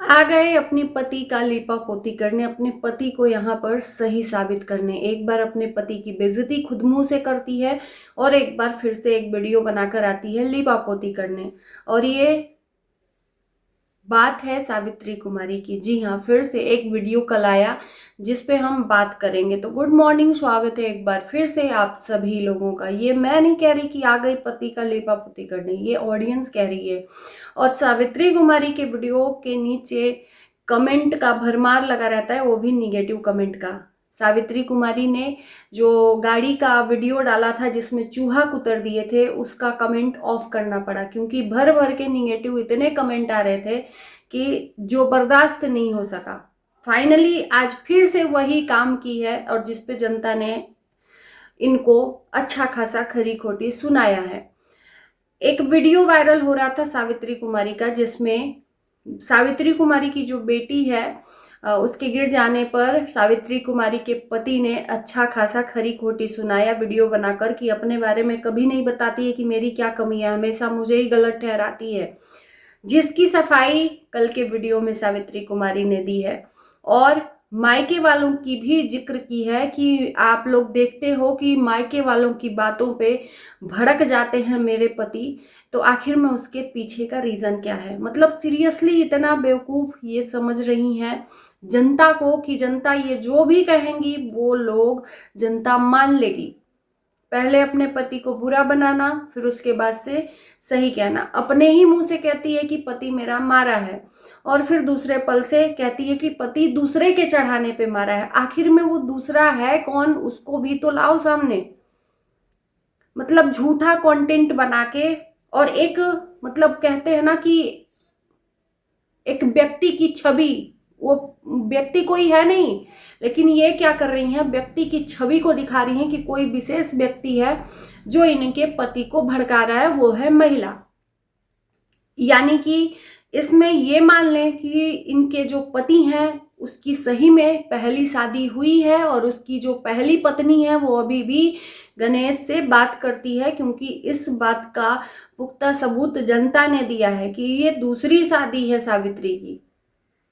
आ गए अपने पति का लीपा पोती करने, अपने पति को यहाँ पर सही साबित करने। एक बार अपने पति की बेइज्जती खुद मुंह से करती है और एक बार फिर से एक वीडियो बनाकर आती है लीपा पोती करने। और ये बात है सावित्री कुमारी की। जी हाँ, फिर से एक वीडियो कल आया जिस पे हम बात करेंगे। तो गुड मॉर्निंग, स्वागत है एक बार फिर से आप सभी लोगों का। ये मैं नहीं कह रही कि आ गई पति का लीपा पोती करने, ये ऑडियंस कह रही है। और सावित्री कुमारी के वीडियो के नीचे कमेंट का भरमार लगा रहता है, वो भी निगेटिव कमेंट का। सावित्री कुमारी ने जो गाड़ी का वीडियो डाला था जिसमें चूहा कुतर दिए थे, उसका कमेंट ऑफ करना पड़ा क्योंकि भर भर के निगेटिव इतने कमेंट आ रहे थे कि जो बर्दाश्त नहीं हो सका। फाइनली आज फिर से वही काम की है और जिसपे जनता ने इनको अच्छा खासा खरी खोटी सुनाया है। एक वीडियो वायरल हो रहा था सावित्री कुमारी का, जिसमें सावित्री कुमारी की जो बेटी है उसके गिर जाने पर सावित्री कुमारी के पति ने अच्छा खासा खरी खोटी सुनाया वीडियो बनाकर कि अपने बारे में कभी नहीं बताती है कि मेरी क्या कमी है, हमेशा मुझे ही गलत ठहराती है। जिसकी सफाई कल के वीडियो में सावित्री कुमारी ने दी है और मायके वालों की भी जिक्र की है कि आप लोग देखते हो कि मायके वालों की बातों पे भड़क जाते हैं मेरे पति, तो आखिर में उसके पीछे का रीजन क्या है। मतलब सीरियसली इतना बेवकूफ ये समझ रही हैं जनता को कि जनता ये जो भी कहेंगी वो लोग जनता मान लेगी। पहले अपने पति को बुरा बनाना, फिर उसके बाद से सही कहना। अपने ही मुंह से कहती है कि पति मेरा मारा है और फिर दूसरे पल से कहती है कि पति दूसरे के चढ़ाने पे मारा है। आखिर में वो दूसरा है कौन, उसको भी तो लाओ सामने। मतलब झूठा कंटेंट बना के और एक मतलब कहते हैं ना कि एक व्यक्ति की छवि, वो व्यक्ति कोई है नहीं, लेकिन ये क्या कर रही हैं, व्यक्ति की छवि को दिखा रही हैं कि कोई विशेष व्यक्ति है जो इनके पति को भड़का रहा है, वो है महिला। यानी कि इसमें ये मान लें कि इनके जो पति हैं उसकी सही में पहली शादी हुई है और उसकी जो पहली पत्नी है वो अभी भी गणेश से बात करती है, क्योंकि इस बात का पुख्ता सबूत जनता ने दिया है कि ये दूसरी शादी है सावित्री की।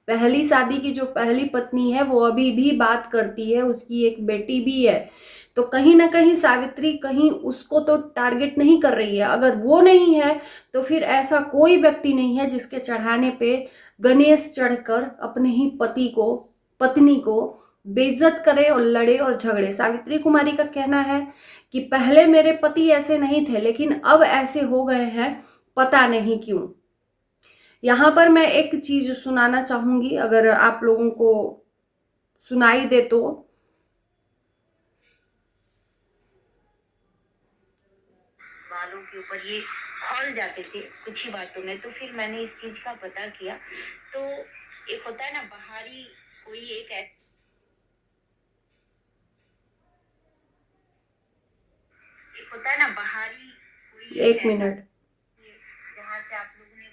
पहली शादी की जो पहली पत्नी है वो अभी भी बात करती है, उसकी एक बेटी भी है। तो कहीं ना कहीं सावित्री कहीं उसको तो टारगेट नहीं कर रही है। अगर वो नहीं है तो फिर ऐसा कोई व्यक्ति नहीं है जिसके चढ़ाने पे गणेश चढ़कर अपने ही पति को, पत्नी को बेइज्जत करे और लड़े और झगड़े। सावित्री कुमारी का कहना है कि पहले मेरे पति ऐसे नहीं थे लेकिन अब ऐसे हो गए हैं, पता नहीं क्यों। यहाँ पर मैं एक चीज सुनाना चाहूंगी, अगर आप लोगों को सुनाई दे तो। बालों के ऊपर ये खौल जाते थे कुछ ही बातों में, तो फिर मैंने इस चीज का पता किया। तो एक होता है ना बाहरी कोई एक होता है ना बाहरी कोई एक ऐसा मिनट। जहाँ से आप लोगों ने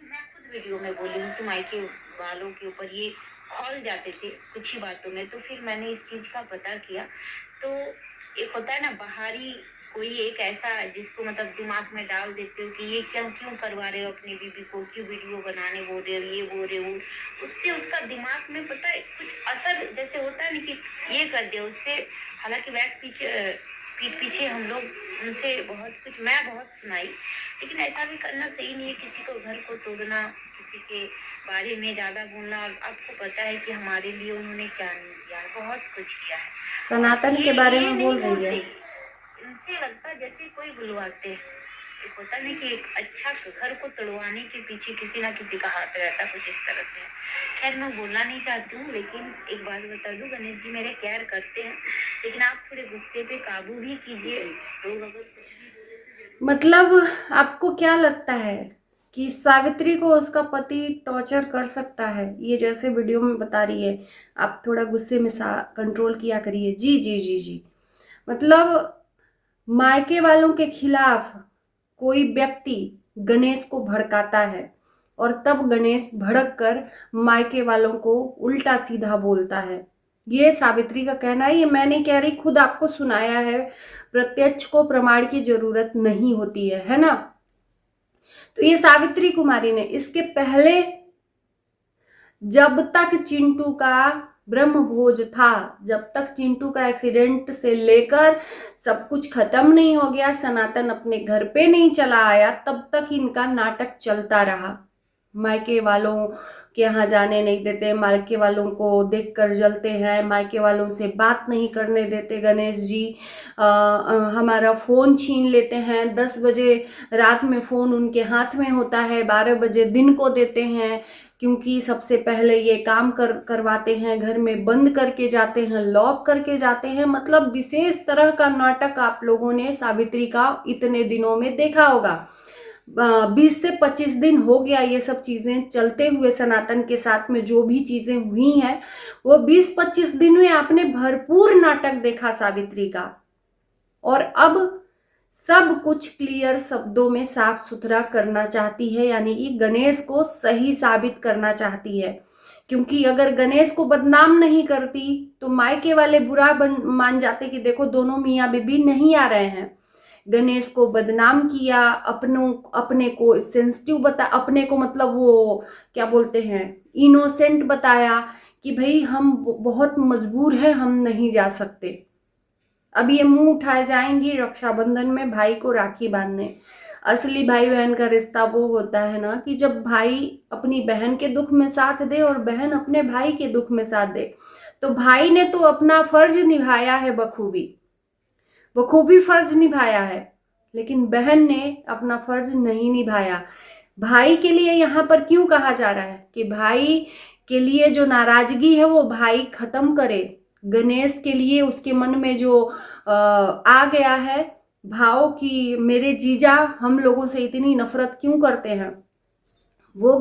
मैं खुद वीडियो में बोली हूँ कि मायके बालों के ऊपर ये खौल जाते थे कुछ ही बातों में, तो फिर मैंने इस चीज का पता किया। तो एक होता है ना बाहरी कोई एक ऐसा जिसको मतलब दिमाग में डाल देते हो कि ये क्यों क्यों करवा रहे हो अपनी बीबी को, क्यों वीडियो बनाने बोल रहे हो, ये बोल रहे हो, उससे उसका दिमाग में पता है कुछ असर जैसे होता है ना कि ये कर दिया उससे। हालांकि पीठ पीछे हम लोग उनसे बहुत कुछ मैं बहुत सुनाई, लेकिन ऐसा भी करना सही नहीं है, किसी को घर को तोड़ना, किसी के बारे में ज्यादा बोलना। और आपको पता है कि हमारे लिए उन्होंने क्या नहीं किया है, बहुत कुछ किया है। और सनातन के बारे ये में नहीं बोल रही है। बोलते, इनसे लगता है जैसे कोई बुलवाते हैं। एक होता नहीं कि एक अच्छा घर को तोड़वाने के पीछे किसी ना किसी का हाथ रहता, कुछ इस तरह से। खैर मैं बोलना नहीं चाहती हूँ, लेकिन एक बात बता दूं, गणेश जी मेरे केयर करते हैं, लेकिन आप थोड़े गुस्से पे काबू भी कीजिए। लोग अगर कुछ भी बोले तो मतलब आपको क्या लगता है कि सावित्री को उसका पति टॉर्चर कर सकता है? ये जैसे वीडियो में बता रही है, आप थोड़ा गुस्से में कंट्रोल किया करिए। जी जी जी जी। मतलब मायके वालों के खिलाफ कोई व्यक्ति गणेश को भड़काता है और तब गणेश भड़क कर मायके वालों को उल्टा सीधा बोलता है। ये सावित्री का कहना है, ये मैं नहीं कह रही, खुद आपको सुनाया है। प्रत्यक्ष को प्रमाण की जरूरत नहीं होती है ना। तो ये सावित्री कुमारी ने इसके पहले जब तक चिंटू का ब्रह्मभोज था, जब तक चिंटू का एक्सीडेंट से लेकर सब कुछ खत्म नहीं हो गया, सनातन अपने घर पे नहीं चला आया, तब तक इनका नाटक चलता रहा। मायके वालों के यहाँ जाने नहीं देते, मायके वालों को देखकर जलते हैं, मायके वालों से बात नहीं करने देते गणेश जी, हमारा फ़ोन छीन लेते हैं, 10 बजे रात में फ़ोन उनके हाथ में होता है, 12 बजे दिन को देते हैं, क्योंकि सबसे पहले ये काम करवाते हैं, घर में बंद करके जाते हैं, लॉक करके जाते हैं। मतलब विशेष तरह का नाटक आप लोगों ने सावित्री का इतने दिनों में देखा होगा। 20 से 25 दिन हो गया ये सब चीजें चलते हुए, सनातन के साथ में जो भी चीजें हुई हैं वो 20-25 दिन में आपने भरपूर नाटक देखा सावित्री का। और अब सब कुछ क्लियर शब्दों में साफ सुथरा करना चाहती है, यानी कि गणेश को सही साबित करना चाहती है। क्योंकि अगर गणेश को बदनाम नहीं करती तो मायके वाले बुरा मान जाते कि देखो दोनों मियाँ बीबी नहीं आ रहे हैं। गणेश को बदनाम किया, अपने को सेंसिटिव अपने को मतलब वो क्या बोलते हैं, इनोसेंट बताया कि भाई हम बहुत मजबूर हैं, हम नहीं जा सकते। अब ये मुंह उठाए जाएंगी रक्षाबंधन में भाई को राखी बांधने। असली भाई बहन का रिश्ता वो होता है ना कि जब भाई अपनी बहन के दुख में साथ दे और बहन अपने भाई के दुख में साथ दे। तो भाई ने तो अपना फर्ज निभाया है बखूबी फर्ज निभाया है, लेकिन बहन ने अपना फर्ज नहीं निभाया। भाई के लिए यहाँ पर क्यों कहा जा रहा है कि भाई के लिए जो नाराजगी है वो भाई खत्म करे। गणेश के लिए उसके मन में जो आ गया है भाव कि मेरे जीजा हम लोगों से इतनी नफरत क्यों करते हैं, वो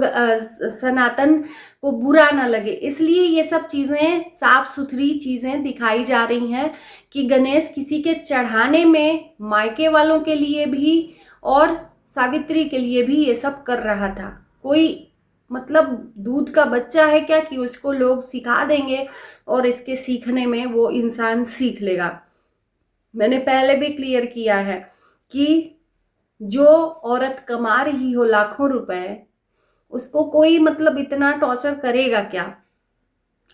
सनातन को बुरा ना लगे, इसलिए ये सब चीजें साफ सुथरी चीजें दिखाई जा रही हैं कि गणेश किसी के चढ़ाने में मायके वालों के लिए भी और सावित्री के लिए भी ये सब कर रहा था। कोई मतलब दूध का बच्चा है क्या कि उसको लोग सिखा देंगे और इसके सीखने में वो इंसान सीख लेगा। मैंने पहले भी क्लियर किया है कि जो औरत कमा रही हो लाखों रुपए, उसको कोई मतलब इतना टॉर्चर करेगा क्या।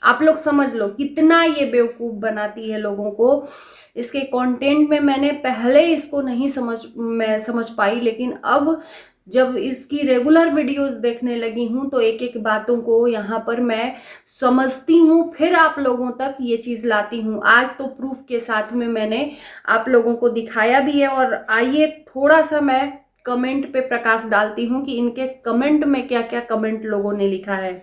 आप लोग समझ लो कितना ये बेवकूफ बनाती है लोगों को। इसके कंटेंट में मैंने पहले इसको नहीं समझ पाई, लेकिन अब जब इसकी रेगुलर वीडियोस देखने लगी हूँ तो एक एक बातों को यहाँ पर मैं समझती हूँ, फिर आप लोगों तक ये चीज़ लाती हूँ। आज तो प्रूफ के साथ में मैंने आप लोगों को दिखाया भी है। और आइए थोड़ा सा मैं कमेंट पे प्रकाश डालती हूँ कि इनके कमेंट में क्या क्या कमेंट लोगों ने लिखा है।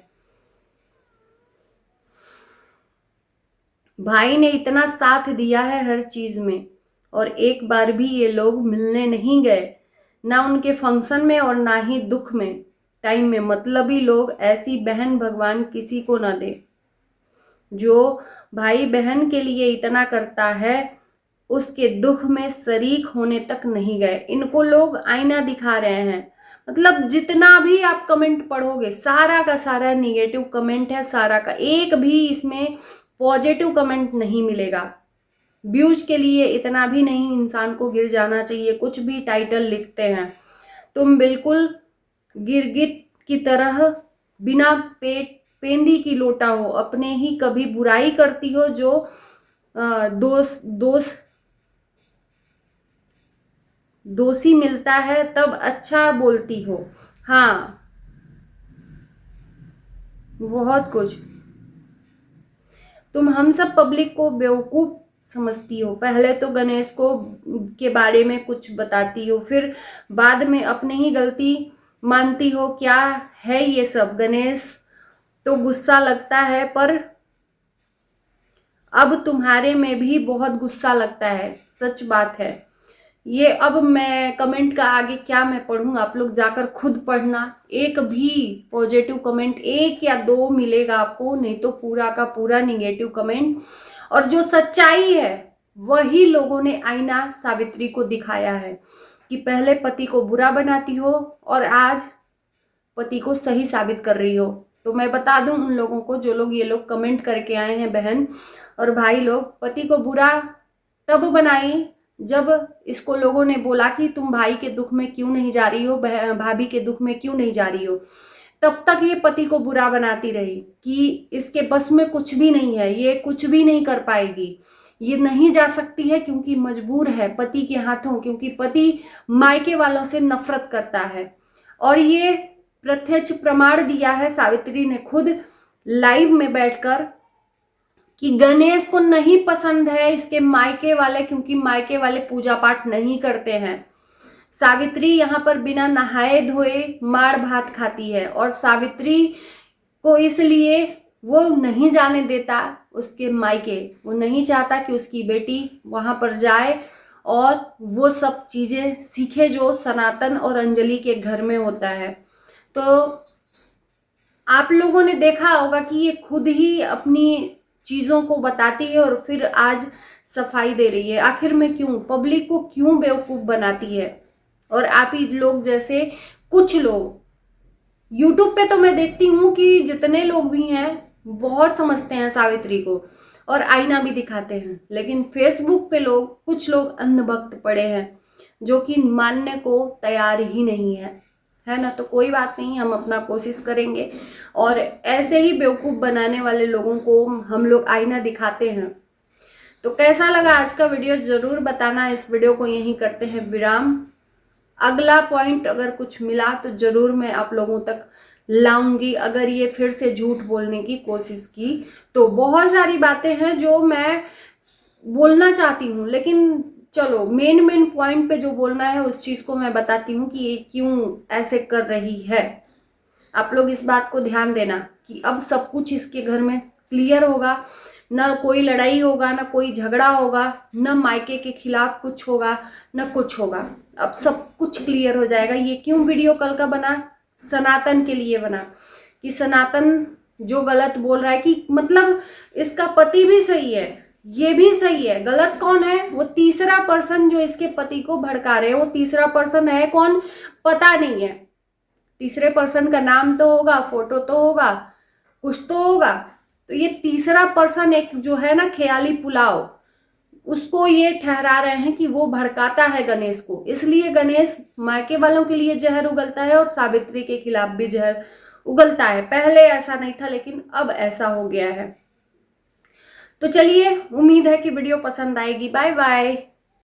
भाई ने इतना साथ दिया है हर चीज में और एक बार भी ये लोग मिलने नहीं गए, ना उनके फंक्शन में और ना ही दुख में टाइम में। मतलबी लोग, ऐसी बहन भगवान किसी को ना दे। जो भाई बहन के लिए इतना करता है उसके दुख में शरीक होने तक नहीं गए। इनको लोग आईना दिखा रहे हैं। मतलब जितना भी आप कमेंट पढ़ोगे सारा का सारा निगेटिव कमेंट है, सारा का एक भी इसमें पॉजिटिव कमेंट नहीं मिलेगा। व्यूज के लिए इतना भी नहीं इंसान को गिर जाना चाहिए। कुछ भी टाइटल लिखते हैं, तुम बिल्कुल गिरगिट की तरह बिना पेंदी की लोटा हो, अपने ही कभी बुराई करती हो, जो दोषी मिलता है तब अच्छा बोलती हो। हाँ, बहुत कुछ। तुम हम सब पब्लिक को बेवकूफ समझती हो। पहले तो गणेश को के बारे में कुछ बताती हो, फिर बाद में अपनी ही गलती मानती हो। क्या है ये सब। गणेश तो गुस्सा लगता है, पर अब तुम्हारे में भी बहुत गुस्सा लगता है, सच बात है ये। अब मैं कमेंट का आगे क्या मैं पढ़ूं, आप लोग जाकर खुद पढ़ना। एक भी पॉजिटिव कमेंट, एक या दो मिलेगा आपको, नहीं तो पूरा का पूरा निगेटिव कमेंट। और जो सच्चाई है वही लोगों ने आईना सावित्री को दिखाया है कि पहले पति को बुरा बनाती हो और आज पति को सही साबित कर रही हो। तो मैं बता दूं उन लोगों को, जो लोग ये लोग कमेंट करके आए हैं, बहन और भाई लोग, पति को बुरा तब बनाई जब इसको लोगों ने बोला कि तुम भाई के दुख में क्यों नहीं जा रही हो, भाभी के दुख में क्यों नहीं जा रही हो। तब तक ये पति को बुरा बनाती रही कि इसके बस में कुछ भी नहीं है, ये कुछ भी नहीं कर पाएगी, ये नहीं जा सकती है क्योंकि मजबूर है पति के हाथों, क्योंकि पति मायके वालों से नफरत करता है। और ये प्रत्यक्ष प्रमाण दिया है सावित्री ने खुद लाइव में बैठकर कि गणेश को नहीं पसंद है इसके मायके वाले, क्योंकि मायके वाले पूजा पाठ नहीं करते हैं। सावित्री यहाँ पर बिना नहाए धोए मार भात खाती है और सावित्री को इसलिए वो नहीं जाने देता उसके मायके, वो नहीं चाहता कि उसकी बेटी वहां पर जाए और वो सब चीजें सीखे जो सनातन और अंजलि के घर में होता है। तो आप लोगों ने देखा होगा कि ये खुद ही अपनी चीजों को बताती है और फिर आज सफाई दे रही है। आखिर में क्यों, पब्लिक को क्यों बेवकूफ बनाती है? और आप ही लोग जैसे कुछ लोग यूट्यूब पे तो मैं देखती हूँ कि जितने लोग भी हैं बहुत समझते हैं सावित्री को और आईना भी दिखाते हैं, लेकिन फेसबुक पे लोग, कुछ लोग अंधभक्त पड़े हैं जो कि मानने को तैयार ही नहीं है ना। तो कोई बात नहीं, हम अपना कोशिश करेंगे और ऐसे ही बेवकूफ बनाने वाले लोगों को हम लोग आईना दिखाते हैं। तो कैसा लगा आज का वीडियो जरूर बताना। इस वीडियो को यहीं करते हैं विराम। अगला पॉइंट अगर कुछ मिला तो जरूर मैं आप लोगों तक लाऊंगी। अगर ये फिर से झूठ बोलने की कोशिश की तो बहुत सारी बातें हैं जो मैं बोलना चाहती हूँ, लेकिन चलो मेन पॉइंट पे जो बोलना है उस चीज को मैं बताती हूँ कि ये क्यों ऐसे कर रही है। आप लोग इस बात को ध्यान देना कि अब सब कुछ इसके घर में क्लियर होगा, ना कोई लड़ाई होगा, ना कोई झगड़ा होगा, ना मायके के खिलाफ कुछ होगा, ना कुछ होगा। अब सब कुछ क्लियर हो जाएगा। ये क्यों वीडियो कल का बना? सनातन के लिए बना कि सनातन जो गलत बोल रहा है कि मतलब इसका पति भी सही है, ये भी सही है, गलत कौन है? वो तीसरा पर्सन जो इसके पति को भड़का रहे हैं, वो तीसरा पर्सन है कौन पता नहीं है। तीसरे पर्सन का नाम तो होगा, फोटो तो होगा, कुछ तो होगा। तो ये तीसरा पर्सन एक जो है ना ख्याली पुलाव, उसको ये ठहरा रहे हैं कि वो भड़काता है गणेश को, इसलिए गणेश मायके वालों के लिए जहर उगलता है और सावित्री के खिलाफ भी जहर उगलता है। पहले ऐसा नहीं था लेकिन अब ऐसा हो गया है। तो चलिए, उम्मीद है कि वीडियो पसंद आएगी। Bye bye.